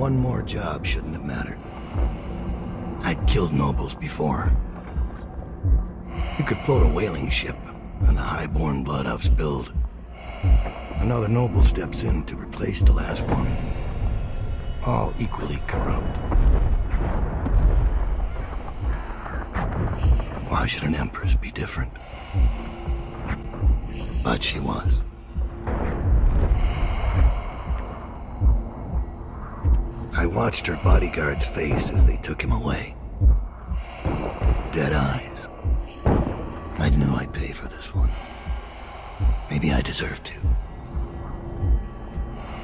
one more job shouldn't have mattered. I'd killed nobles before. You could float a whaling ship, and the high-born blood I've spilled. Another noble steps in to replace the last one. All equally corrupt. Why should an empress be different? But she was. I watched her bodyguard's face as they took him away. Dead eyes. I knew I'd pay for this one. Maybe I deserved to.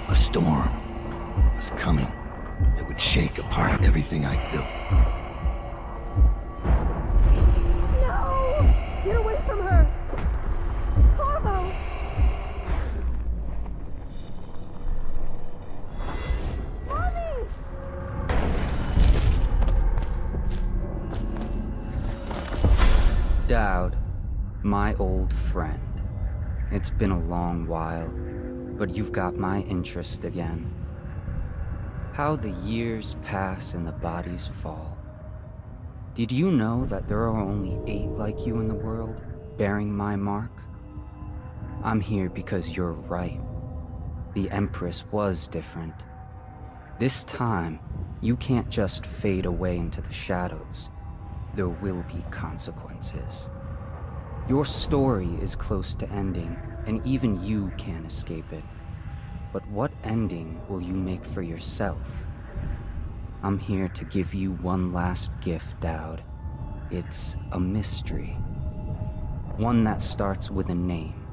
A storm was coming that would shake apart everything I'd built. No! Get away from her! Corvo! Mommy! Daud, my old friend. It's been a long while, but you've got my interest again. How the years pass and the bodies fall. Did you know that there are only 8 like you in the world, bearing my mark? I'm here because you're right. The Empress was different. This time, you can't just fade away into the shadows. There will be consequences. Your story is close to ending, and even you can't escape it. But what ending will you make for yourself? I'm here to give you one last gift, Daud. It's a mystery. One that starts with a name.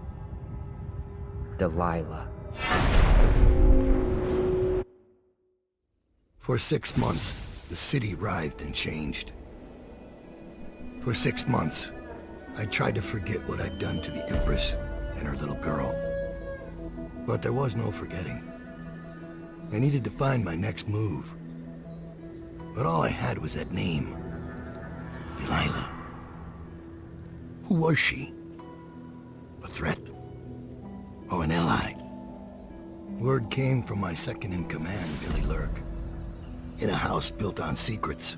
Delilah. For 6 months, the city writhed and changed. For 6 months, I tried to forget what I'd done to the Empress and her little girl. But there was no forgetting. I needed to find my next move. But all I had was that name. Delilah. Who was she? A threat? Or an ally? Word came from my second-in-command, Billy Lurk. In a house built on secrets,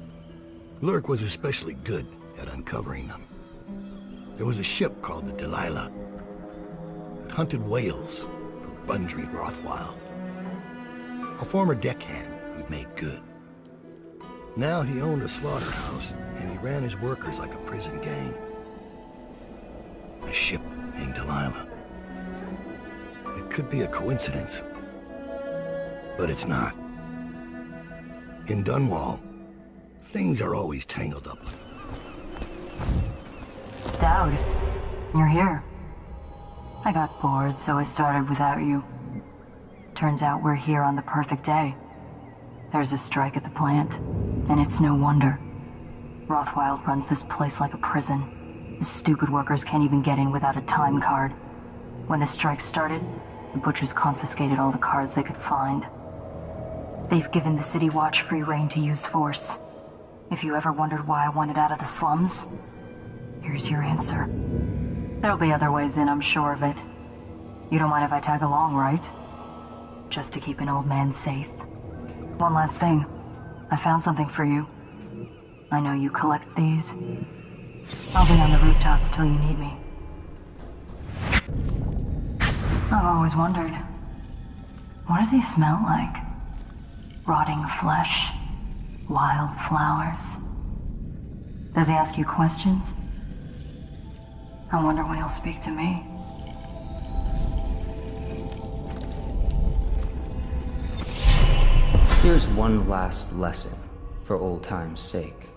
Lurk was especially good at uncovering them. There was a ship called the Delilah that hunted whales for Bundry Rothwild, a former deckhand who'd made good. Now he owned a slaughterhouse, and he ran his workers like a prison gang. A ship named Delilah. It could be a coincidence, but it's not. In Dunwall, things are always tangled up. Daud, you're here. I got bored, so I started without you. Turns out we're here on the perfect day. There's a strike at the plant, and it's no wonder. Rothwild runs this place like a prison. The stupid workers can't even get in without a time card. When the strike started, the butchers confiscated all the cards they could find. They've given the City Watch free rein to use force. If you ever wondered why I wanted out of the slums, here's your answer. There'll be other ways in, I'm sure of it. You don't mind if I tag along, right? Just to keep an old man safe. One last thing. I found something for you. I know you collect these. I'll be on the rooftops till you need me. I've always wondered, what does he smell like? Rotting flesh? Wild flowers? Does he ask you questions? I wonder when he'll speak to me. Here's one last lesson, for old time's sake.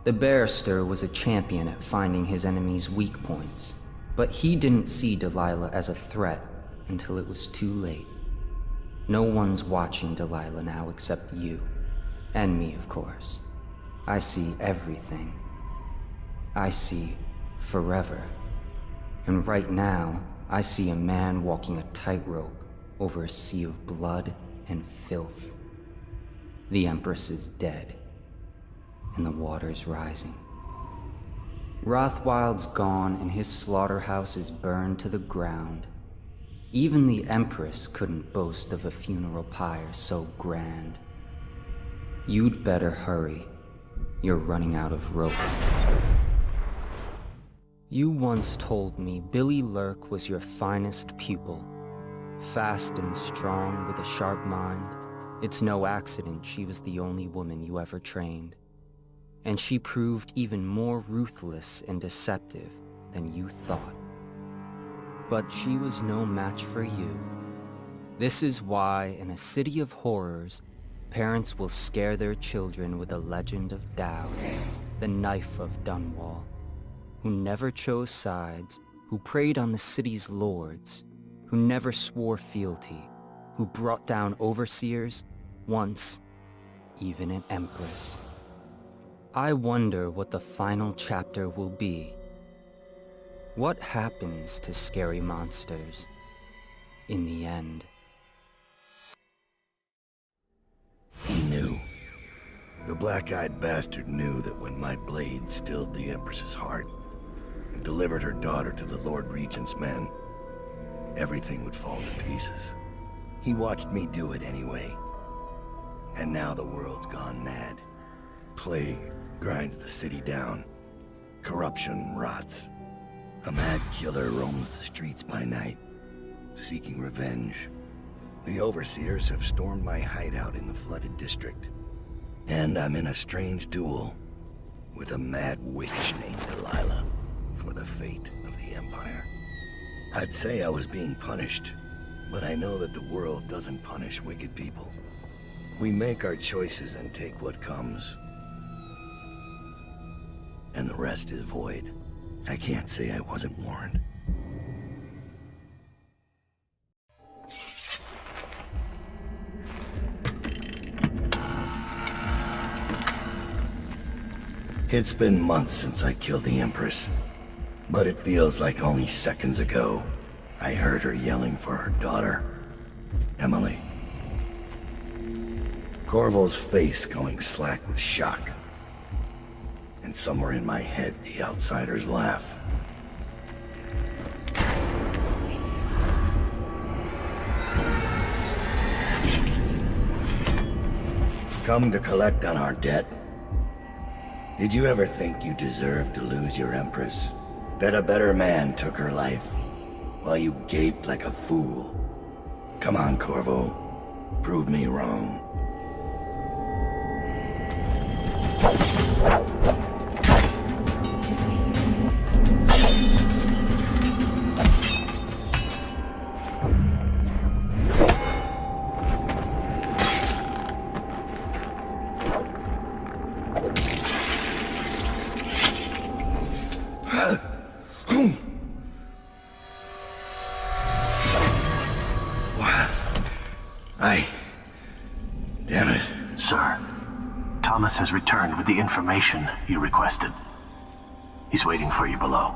The barrister was a champion at finding his enemy's weak points, but he didn't see Delilah as a threat until it was too late. No one's watching Delilah now except you. And me, of course. I see everything. I see forever. And right now, I see a man walking a tightrope over a sea of blood and filth. The Empress is dead, and the water's rising. Rothwild's gone, and his slaughterhouse is burned to the ground. Even the Empress couldn't boast of a funeral pyre so grand. You'd better hurry. You're running out of rope. You once told me Billy Lurk was your finest pupil. Fast and strong with a sharp mind. It's no accident she was the only woman you ever trained. And she proved even more ruthless and deceptive than you thought. But she was no match for you. This is why, in a city of horrors, parents will scare their children with the legend of Daud, the knife of Dunwall, who never chose sides, who preyed on the city's lords, who never swore fealty, who brought down overseers, once even an empress. I wonder what the final chapter will be. What happens to scary monsters in the end? He knew. The black-eyed bastard knew that when my blade stilled the Empress's heart and delivered her daughter to the Lord Regent's men, everything would fall to pieces. He watched me do it anyway. And now the world's gone mad. Plague grinds the city down. Corruption rots. A mad killer roams the streets by night, seeking revenge. The overseers have stormed my hideout in the flooded district. And I'm in a strange duel with a mad witch named Delilah for the fate of the Empire. I'd say I was being punished, but I know that the world doesn't punish wicked people. We make our choices and take what comes. And the rest is void. I can't say I wasn't warned. It's been months since I killed the Empress, but it feels like only seconds ago I heard her yelling for her daughter, Emily. Corvo's face going slack with shock. And somewhere in my head, the outsiders laugh. Come to collect on our debt? Did you ever think you deserved to lose your Empress? That a better man took her life, while you gaped like a fool? Come on, Corvo. Prove me wrong. Damn it. Sir, Thomas has returned with the information you requested. He's waiting for you below.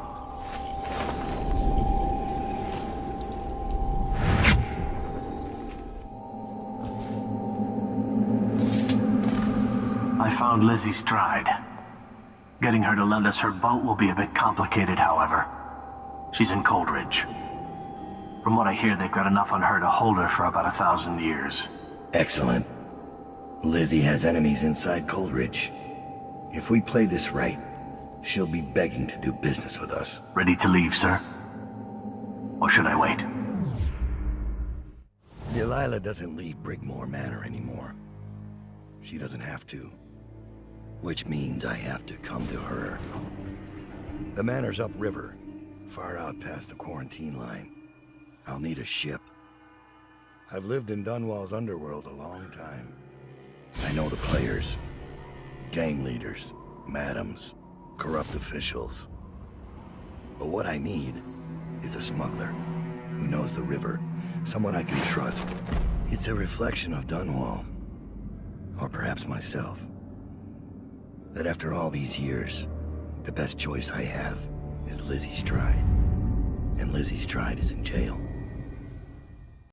I found Lizzie Stride. Getting her to lend us her boat will be a bit complicated, however. She's in Coldridge. From what I hear, they've got enough on her to hold her for about 1,000 years. Excellent. Lizzie has enemies inside Coldridge. If we play this right, she'll be begging to do business with us. Ready to leave, sir? Or should I wait? Delilah doesn't leave Brigmore Manor anymore. She doesn't have to. Which means I have to come to her. The manor's upriver, far out past the quarantine line. I'll need a ship. I've lived in Dunwall's underworld a long time. I know the players, gang leaders, madams, corrupt officials. But what I need is a smuggler who knows the river, someone I can trust. It's a reflection of Dunwall, or perhaps myself. That after all these years, the best choice I have is Lizzie Stride. And Lizzie Stride is in jail.